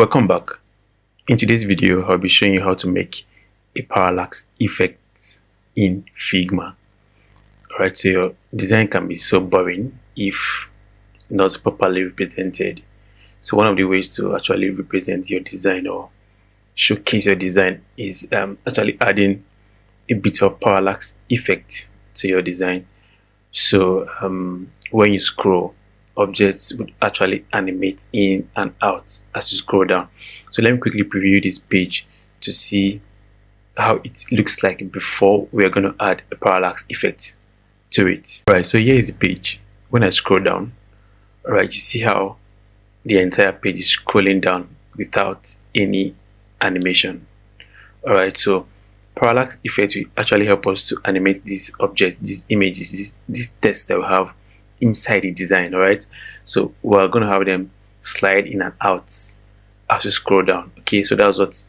Welcome back. In today's video, I'll be showing you how to make a parallax effect in Figma. Alright, so your design can be so boring if not properly represented. So one of the ways to actually represent your design or showcase your design is actually adding a bit of parallax effect to your design. So when you scroll, objects would actually animate in and out as you scroll down. So let me quickly preview this page to see how it looks like before we are going to add a parallax effect to it. Alright, so here is the page. When I scroll down, alright, you see how the entire page is scrolling down without any animation. Alright, so parallax effect will actually help us to animate these objects, these images, this text that we have inside the design. Alright, so we're going to have them slide in and out as you scroll down. Okay, so that's what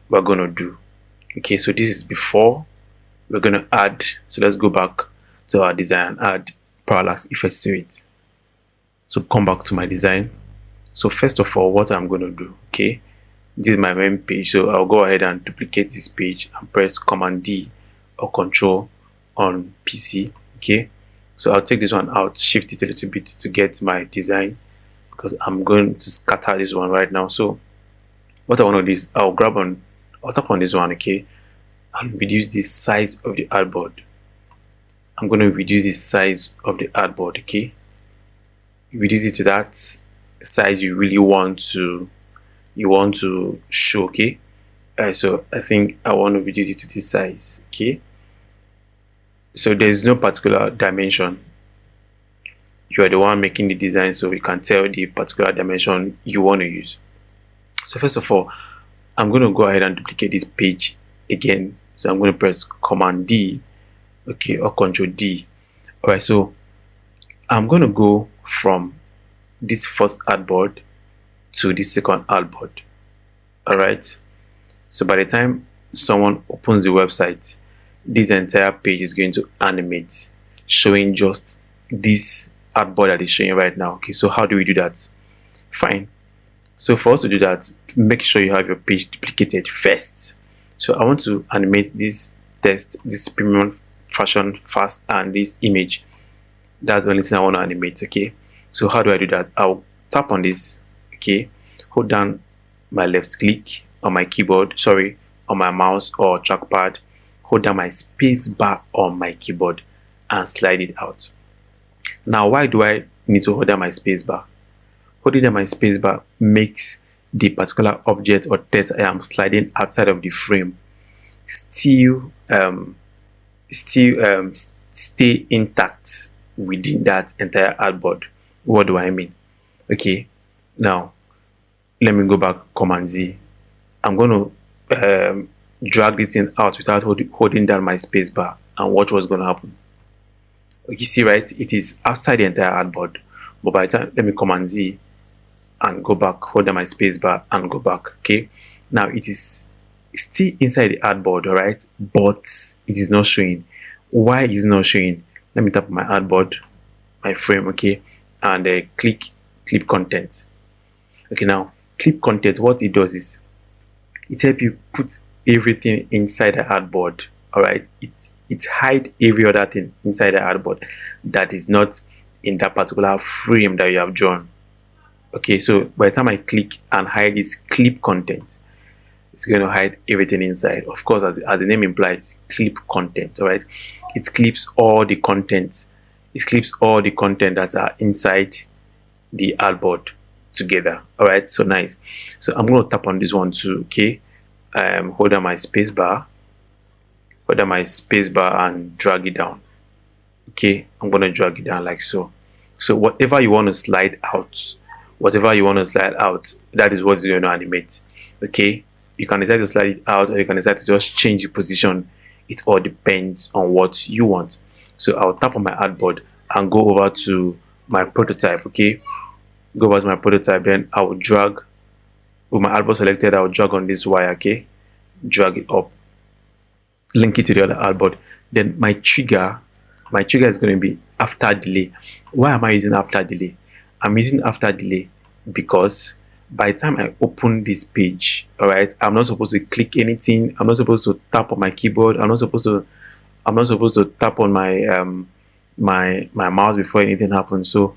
we're going to do. Okay, so this is before we're going to add. So let's go back to our design and add parallax effects to it. So come back to my design. So first of all, what I'm going to do, okay, this is my main page, so I'll go ahead and duplicate this page and press Command D or Control on PC. Okay, so I'll take this one out, shift it a little bit to get my design, because I'm going to scatter this one right now. So what I want to do is I'll tap on this one, okay, and reduce the size of the artboard. I'm going to reduce the size of the artboard. Okay, reduce it to that size you really want to show. Okay, so I think I want to reduce it to this size. Okay, so there's no particular dimension. You are the one making the design, so you can tell the particular dimension you want to use. So first of all, I'm going to go ahead and duplicate this page again. So I'm going to press Command D, okay, or Control D. Alright, so I'm going to go from this first artboard to this second artboard. Alright, so by the time someone opens the website, this entire page is going to animate, showing just this artboard that is showing right now. Okay, so how do we do that? Fine. So for us to do that, make sure you have your page duplicated first. So I want to animate this text, this premium fashion fast, and this image. That's the only thing I want to animate. Okay, so how do I do that? I'll tap on this, okay, hold down my left click on my keyboard, on my mouse or trackpad, hold down my space bar on my keyboard and slide it out. Now, why do I need to hold down my space bar? Holding down my space bar makes the particular object or text I am sliding outside of the frame still stay intact within that entire artboard. What do I mean? Okay, now let me go back, Command Z. I'm going to drag this thing out without holding down my space bar, and watch what's going to happen. You see, right, it is outside the entire artboard, but by the time, let me Command Z and go back, hold down my space bar and go back. Okay, now it is still inside the artboard, all right, but it is not showing. Why is it not showing? Let me tap on my artboard, my frame, okay, and click clip content. Okay, now clip content, what it does is it helps you put everything inside the artboard. All right, it hides every other thing inside the artboard that is not in that particular frame that you have drawn. Okay, so by the time I click and hide this clip content, it's going to hide everything inside. Of course, as the name implies, clip content. All right, it clips all the content. It clips all the content that are inside the artboard together. All right, so nice. So I'm going to tap on this one too. Okay, hold down my space bar, and drag it down. Okay, I'm going to drag it down like so. So whatever you want to slide out, that is what's going to animate. Okay, you can decide to slide it out, or you can decide to just change the position. It all depends on what you want. So I'll tap on my artboard and go over to my prototype. Okay, go over to my prototype, then I will drag with my artboard selected. I will drag on this wire. Okay, drag it up, link it to the other artboard. Then my trigger is going to be after delay. Why am I using after delay? I'm using after delay because by the time I open this page, all right, I'm not supposed to click anything. I'm not supposed to tap on my keyboard. I'm not supposed to tap on my my mouse before anything happens. So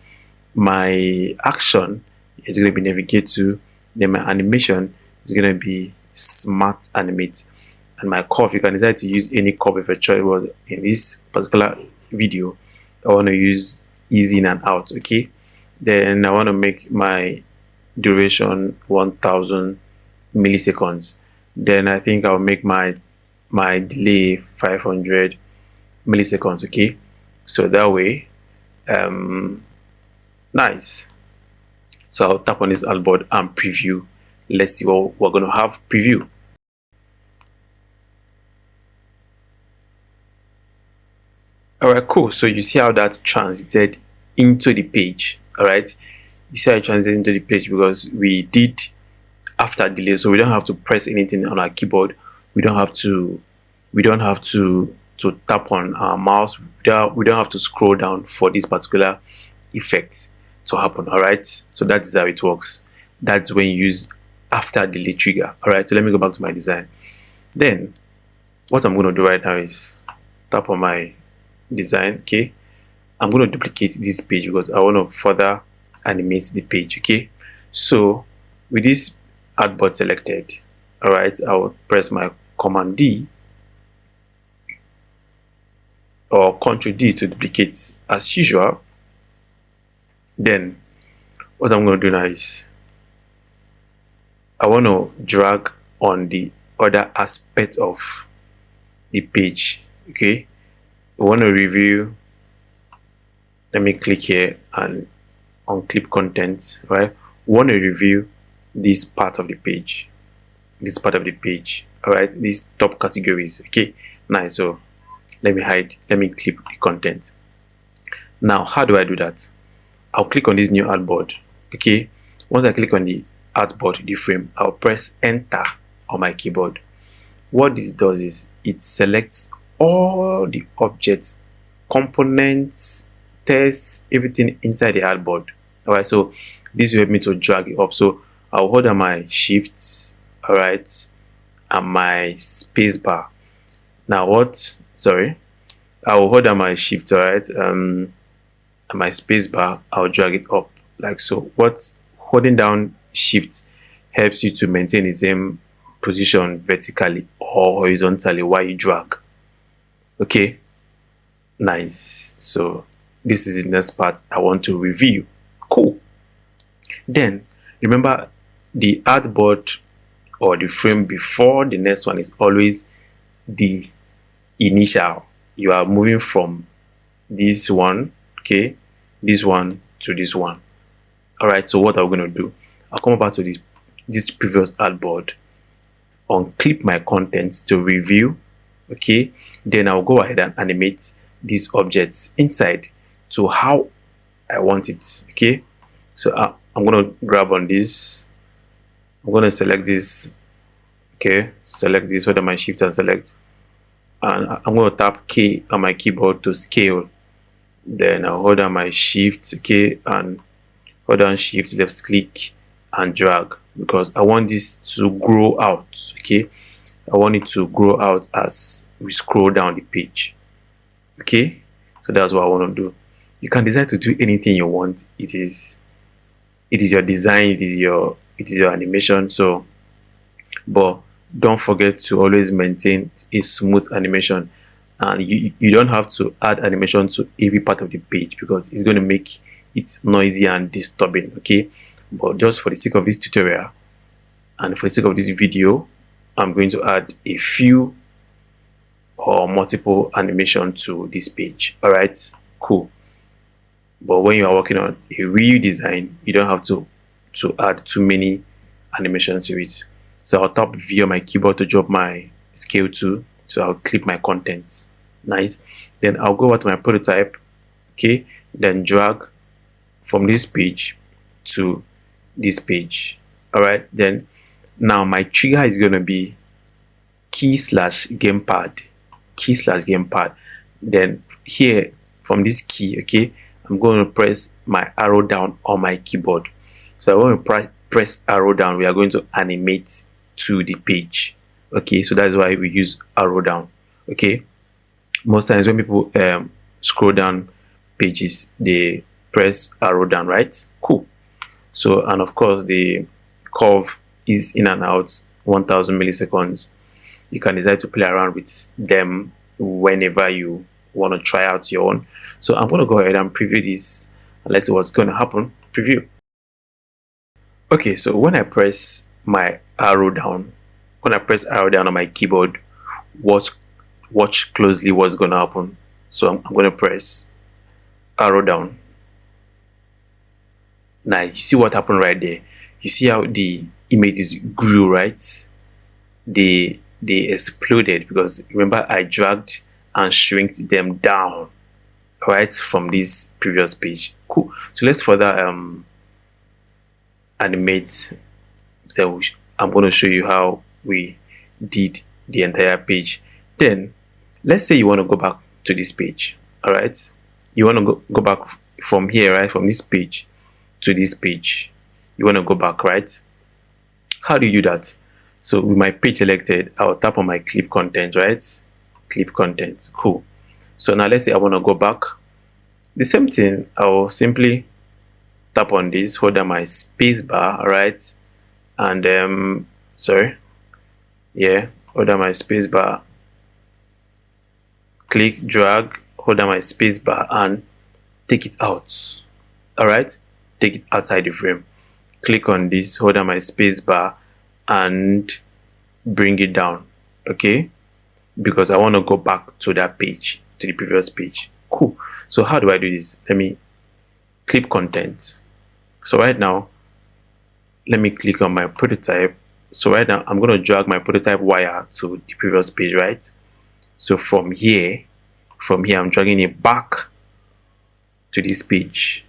my action is going to be navigate to, then my animation is going to be smart animate, and my curve, you can decide to use any curve of your choice. But in this particular video, I want to use easy in and out. Okay, then I want to make my duration 1000 milliseconds. Then I think I'll make my delay 500 milliseconds. Okay, so that way nice. So I'll tap on this artboard and preview. Let's see what we're going to have preview. All right, cool. So you see how that transited into the page. All right, you see how it transited into the page because we did after delay, so we don't have to press anything on our keyboard. We don't have to tap on our mouse. We don't have to scroll down for this particular effect to happen. All right, so that is how it works. That's when you use after delay trigger. All right, so let me go back to my design. Then what I'm going to do right now is tap on my design. Okay, I'm going to duplicate this page because I want to further animate the page. Okay, so with this artboard selected, all right, I will press my Command D or Ctrl D to duplicate as usual. Then what I'm going to do now is I want to drag on the other aspect of the page. Okay, we want to review. Let me click here and on clip content. Right, we want to review this part of the page. This part of the page. All right, these top categories. Okay, nice. So let me clip the content. Now, how do I do that? I'll click on this new artboard. Okay, once I click on the artboard, the frame, I'll press enter on my keyboard. What this does is it selects all the objects, components, tests, everything inside the artboard. All right, so this will help me to drag it up. So I'll hold on my shifts, all right, and my space bar. Now I will hold on my shift, all right, and my space bar, I'll drag it up like so. What holding down shift helps you to maintain the same position vertically or horizontally while you drag. Okay, nice. So this is the next part I want to review. Cool. Then remember, the artboard or the frame before the next one is always the initial. You are moving from this one, okay, this one to this one. All right, so what are we going to do? I'll come back to this previous artboard, unclip my contents to review. Okay, then I'll go ahead and animate these objects inside to how I want it. Okay, so I'm going to grab on this. I'm going to select this. Okay, select this, hold on my shift and select, and I'm going to tap K on my keyboard to scale. Then I'll hold on my shift, okay, and hold on shift, left click and drag because I want this to grow out. Okay, I want it to grow out as we scroll down the page. Okay, so that's what I want to do. You can decide to do anything you want. It is your design, it is your animation. So, but don't forget to always maintain a smooth animation, and you don't have to add animation to every part of the page because it's going to make it noisy and disturbing. Okay, but just for the sake of this tutorial and for the sake of this video, I'm going to add a few or multiple animation to this page. All right, cool. But when you are working on a real design, you don't have to add too many animations to it. So I'll tap V on my keyboard to drop my scale to. So I'll clip my contents. Nice. Then I'll go over to my prototype. Okay. Then drag from this page to this page. All right. Then now my trigger is going to be key/gamepad. Key/gamepad. Then here from this key, okay, I'm going to press my arrow down on my keyboard. So I want to press arrow down, we are going to animate to the page. Okay, so that's why we use arrow down. Okay, most times when people scroll down pages, they press arrow down, right? Cool. So, and of course the curve is in and out 1000 milliseconds. You can decide to play around with them whenever you want to try out your own. So I'm going to go ahead and preview this and let's see what's going to happen. Preview. Okay, so when I press my arrow down, on my keyboard, watch closely what's going to happen. So I'm going to press arrow down. Now you see what happened right there. You see how the images grew, right? They exploded because remember I dragged and shrinked them down, right, from this previous page. Cool. So let's further animate. Then I'm going to show you how we did the entire page. Then let's say you want to go back to this page. All right, you want to go back from here, right, from this page to this page. You want to go back, right? How do you do that? So with my page selected, I'll tap on my clip content, right? Clip content. Cool. So now let's say I want to go back. The same thing, I'll simply tap on this, hold down my space bar, right? And hold down my space bar, click, drag, hold down my space bar and take it out. All right, take it outside the frame. Click on this, hold down my space bar and bring it down. Okay, because I want to go back to that page, to the previous page. Cool. So how do I do this? Let me clip content. So right now, let me click on my prototype. So right now, I'm going to drag my prototype wire to the previous page, right? So from here, I'm dragging it back to this page.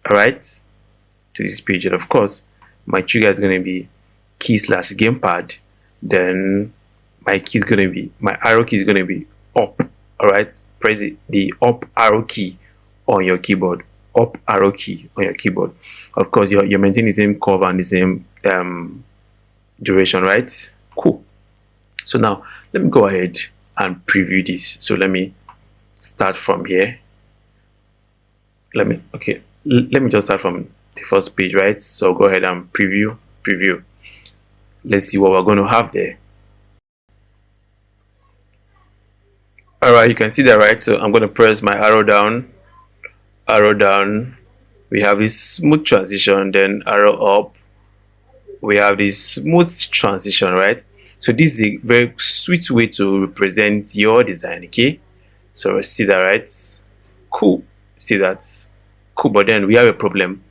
All right, to this page. And of course, my trigger is going to be key/gamepad. Then my arrow key is going to be up. All right, press the up arrow key on your keyboard. Up arrow key on your keyboard. Of course, you're maintaining the same curve and the same duration, right? Cool. So now let me go ahead and preview this. So let me start from here. Let me just start from the first page, right? So go ahead and preview. Let's see what we're going to have there. All right, you can see that, right? So I'm going to press my arrow down. We have this smooth transition, then arrow up. We have this smooth transition, right? So this is a very sweet way to represent your design. Okay, so see that, right? Cool. See that? Cool. But then we have a problem.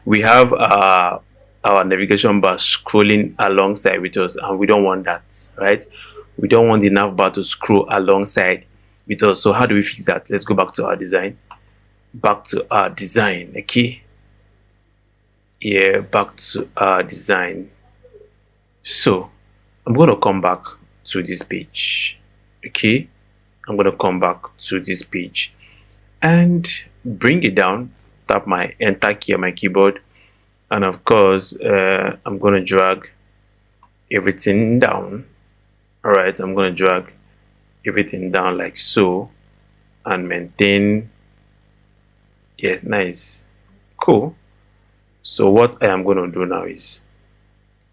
We have our navigation bar scrolling alongside with us, and we don't want that, right? We don't want the nav bar to scroll alongside with us. So how do we fix that? Let's go back to our design. Okay, yeah, back to our design. So I'm going to come back to this page. Okay, I'm going to come back to this page and bring it down. Tap my enter key on my keyboard, and of course I'm going to drag everything down. All right, I'm going to drag everything down like so and maintain. Yes, nice. Cool. So what I am going to do now is,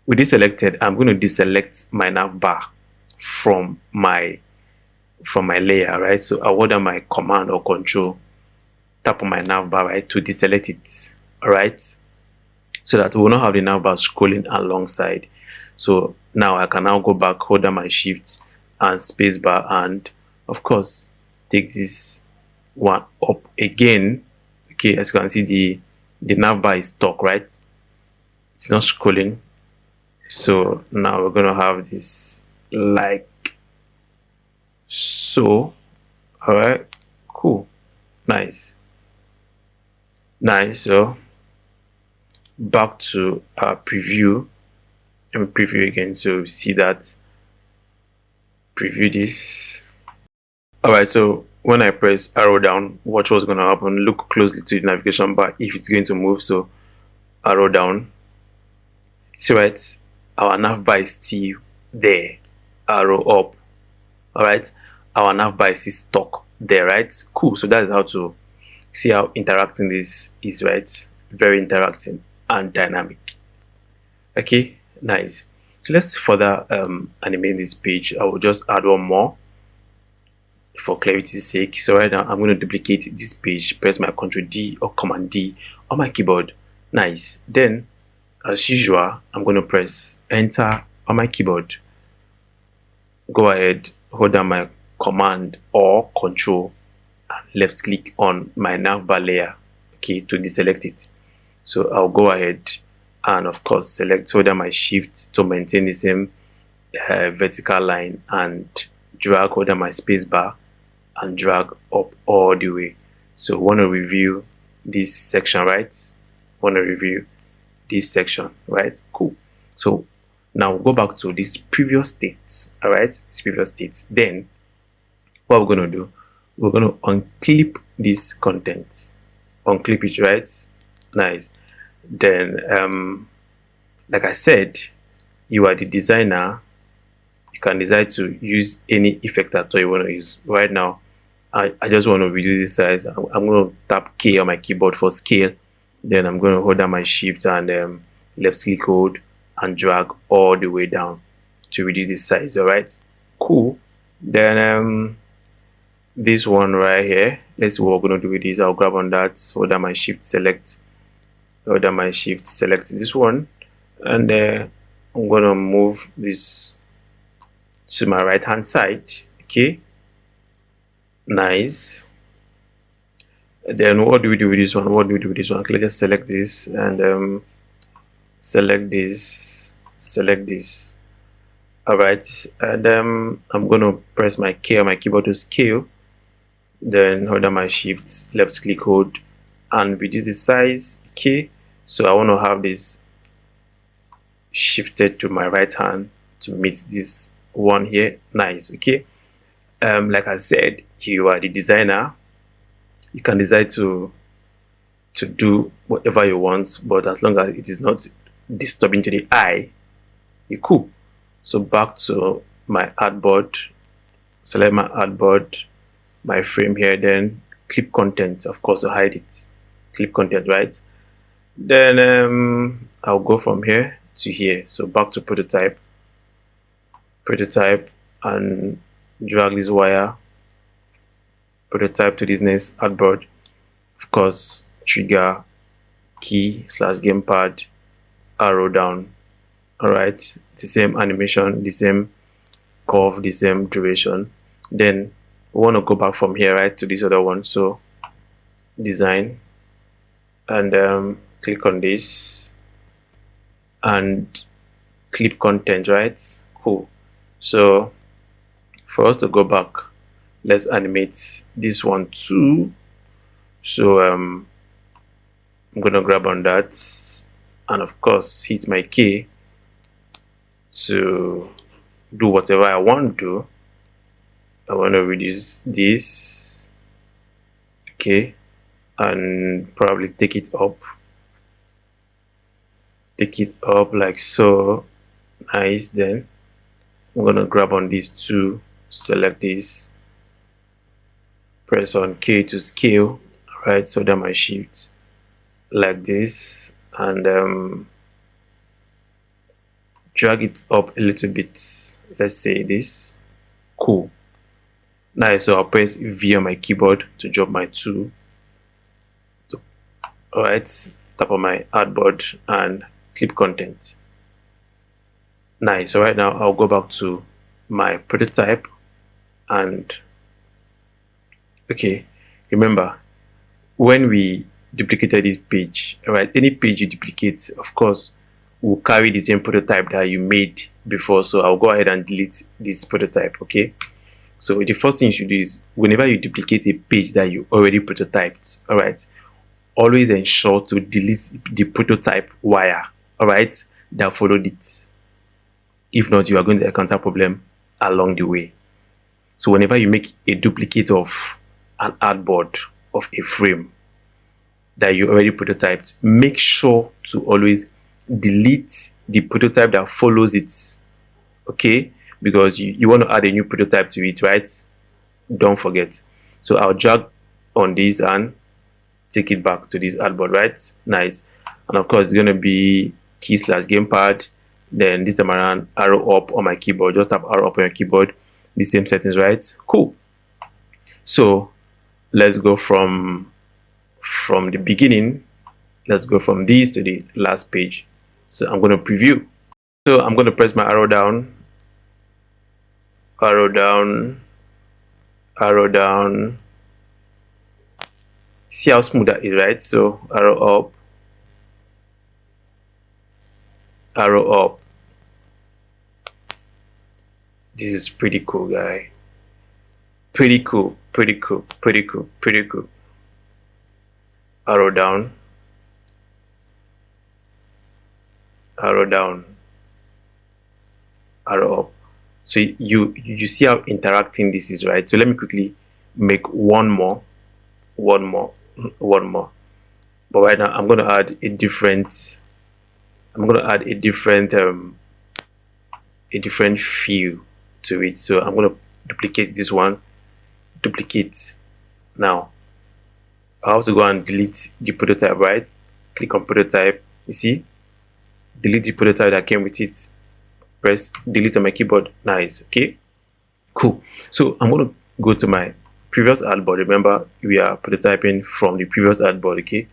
with this selected, I'm going to deselect my nav bar from my layer, right? So I hold down my command or control, tap on my nav bar, right, to deselect it. All right, so that we will not have the nav bar scrolling alongside. So now I can now go back, hold down my shift and space bar, and of course take this one up again. Okay, as you can see, the nav bar is stuck, right? It's not scrolling. So now we're gonna have this like so. All right, cool, nice. So back to our preview. Let me preview again so we see that. Preview this. All right, so when I press arrow down, watch what's going to happen. Look closely to the navigation bar if it's going to move. So arrow down, See, right, our navbar is still there, arrow up. All right, our navbar is stuck there, right? Cool. So that is how to see how interacting this is, right? Very interacting and dynamic. Okay, nice. So let's further animate this page. I will just add one more for clarity's sake. So right now I'm going to duplicate this page, press my Ctrl D or Command D on my keyboard. Nice. Then as usual, I'm going to press enter on my keyboard. Go ahead, hold down my Command or Control and left click on my navbar layer, okay, to deselect it. So I'll go ahead and of course select, hold down my shift to maintain the same vertical line and drag, hold down my space bar and drag up all the way. So want to review this section, right? Want to review this section, right? Cool. So now we'll go back to this previous state, all right? This previous state. Then what we're going to do, we're going to unclip this content, unclip it, right? Nice. Then like I said, you are the designer. You can decide to use any effect at all you want to use. Right now I just want to reduce the size. I'm going to tap K on my keyboard for scale. Then I'm going to hold down my shift and left click hold and drag all the way down to reduce the size. All right, cool. Then this one right here, let's see what we're going to do with this. I'll grab on that, hold down my shift, select, hold down my shift, select this one, and I'm going to move this to my right hand side. Okay, nice. Then what do we do with this one? What do we do with this one? Okay, let's just select this and select this, select this. All right, and I'm going to press my K on my keyboard to scale. Then hold down my shift, left click hold and reduce the size. Okay, so I want to have this shifted to my right hand to meet this one here. Nice. Okay, like I said, you are the designer. You can decide to do whatever you want, but as long as it is not disturbing to the eye, you're cool. So back to my artboard, select my artboard, my frame here, then clip content, of course, to hide it. Clip content, right? Then I'll go from here to here. So back to prototype, and drag this wire, prototype to this next artboard. Of course, trigger key / gamepad, arrow down. All right, the same animation, the same curve, the same duration. Then we want to go back from here, right, to this other one. So design and click on this and clip content, right? Cool. So for us to go back, let's animate this one too. So I'm gonna grab on that and of course hit my key to do whatever I want to do. I want to reduce this, okay, and probably take it up like so. Nice. Then I'm gonna grab on these two, select this, press on K to scale, right? So that my shift like this and drag it up a little bit. Let's say this. Cool. Nice. So I'll press V on my keyboard to drop my two. All right, tap on my artboard and clip content. Nice. So right now I'll go back to my prototype and okay, remember when we duplicated this page, all right, any page you duplicate, of course, will carry the same prototype that you made before. So I'll go ahead and delete this prototype. Okay, so the first thing you should do is whenever you duplicate a page that you already prototyped, all right, always ensure to delete the prototype wire, all right, that followed it. If not, you are going to encounter problem along the way. So whenever you make a duplicate of an artboard of a frame that you already prototyped, make sure to always delete the prototype that follows it, okay, because you want to add a new prototype to it, right? Don't forget. So I'll drag on this and take it back to this artboard, right? Nice. And of course it's going to be key/gamepad, then this time around arrow up on my keyboard. Just tap arrow up on your keyboard, the same settings, right? Cool. So let's go from the beginning. Let's go from this to the last page. So I'm going to preview. So I'm going to press my arrow down, arrow down, arrow down. See how smooth that is, right? So arrow up, arrow up. This is pretty cool, guy. Pretty cool, pretty cool, pretty cool, pretty cool. Arrow down, arrow down, arrow up. So you see how interacting this is, right? So let me quickly make one more. But right now I'm going to add a different feel to it. So I'm going to duplicate this one, duplicate. Now I have to go and delete the prototype, right? Click on prototype, you see, delete the prototype that came with it, press delete on my keyboard. Nice. Okay, cool. So I'm going to go to my previous artboard. Remember, we are prototyping from the previous artboard. Okay,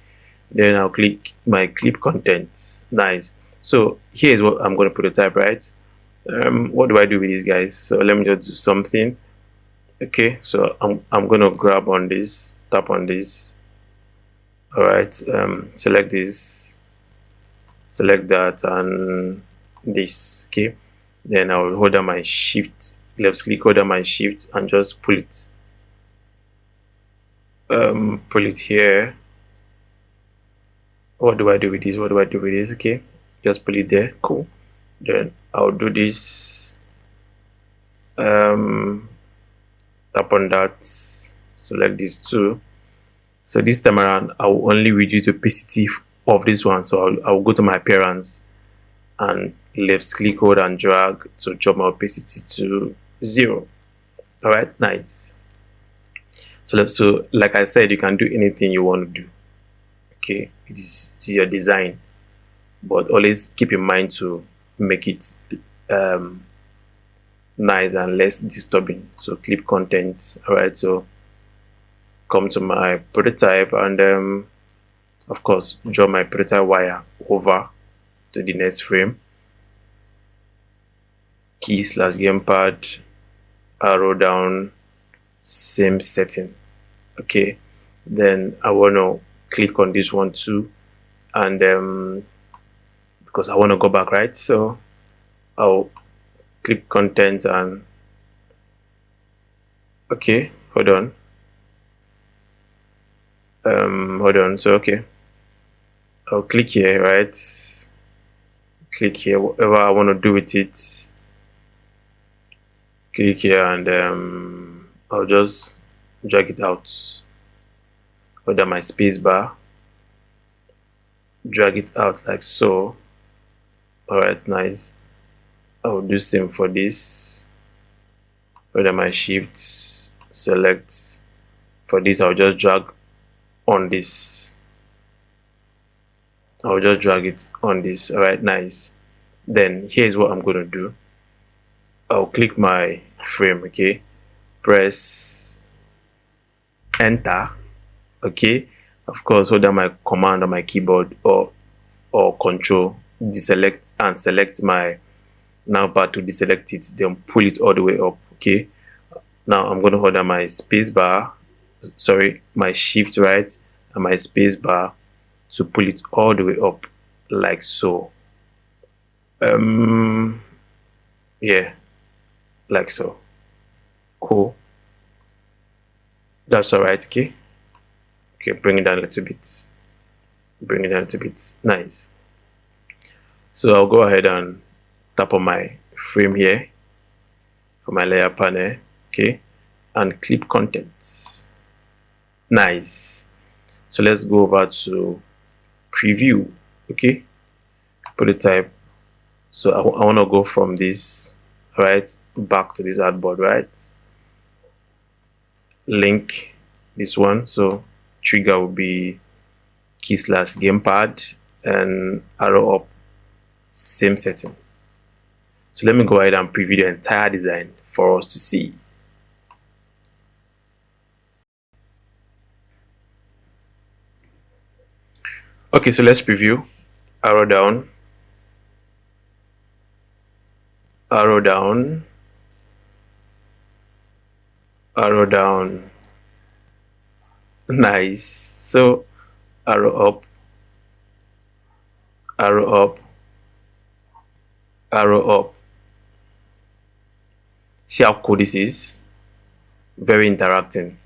then I'll click my clip contents. Nice. So here's what I'm going to prototype, right? What do I do with these guys? So let me just do something. Okay, so I'm going to grab on this, tap on this. All right, select this, select that, and this. Okay, then I'll hold down my shift, left click, hold down my shift, and just pull it. Pull it here. What do I do with this? What do I do with this? Okay, just pull it there. Cool. Then I'll do this. Tap on that, select this too. So this time around I will only reduce the opacity of this one. So I'll go to my appearance and left click, hold and drag to drop my opacity to 0. All right, nice. So like I said, you can do anything you want to do. Okay, it is your design, but always keep in mind to make it nice and less disturbing. So clip content. All right, so come to my prototype and of course draw my prototype wire over to the next frame. Key/gamepad, arrow down, same setting. Okay, then I want to click on this one too, and because I want to go back, right? So I'll click content and okay, hold on. So okay, I'll click here, right? Click here, whatever I want to do with it. Click here and I'll just drag it out. Hold down my space bar, drag it out like so. All right, nice. I'll do same for this. Hold down my shift, select. For this I'll just drag on this. I'll just drag it on this. All right, nice. Then here's what I'm going to do. I'll click my frame. Okay, press enter. Okay, of course hold down my command on my keyboard or control, deselect and select my navbar to deselect it, then pull it all the way up. Okay, now I'm going to hold down my space bar, sorry, my shift right and my space bar to pull it all the way up like so. Yeah, like so. Cool, that's all right. Okay, bring it down a little bit, bring it down a little bit. Nice. So I'll go ahead and tap on my frame here for my layer panel. Okay, and clip contents. Nice. So let's go over to preview. Okay, put a type. So I want to go from this, right, back to this artboard, right? Link this one. So trigger will be key/gamepad and arrow up, same setting. So let me go ahead and preview the entire design for us to see. Okay, so let's preview. Arrow down, arrow down, arrow down. Nice. So arrow up, arrow up, arrow up. See how cool this is? Very interacting.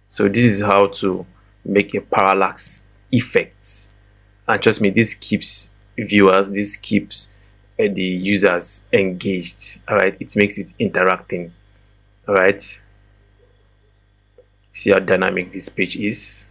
So this is how to make a parallax effect, and trust me, this keeps viewers, this keeps the users engaged. All right, it makes it interacting. All right, see how dynamic this page is.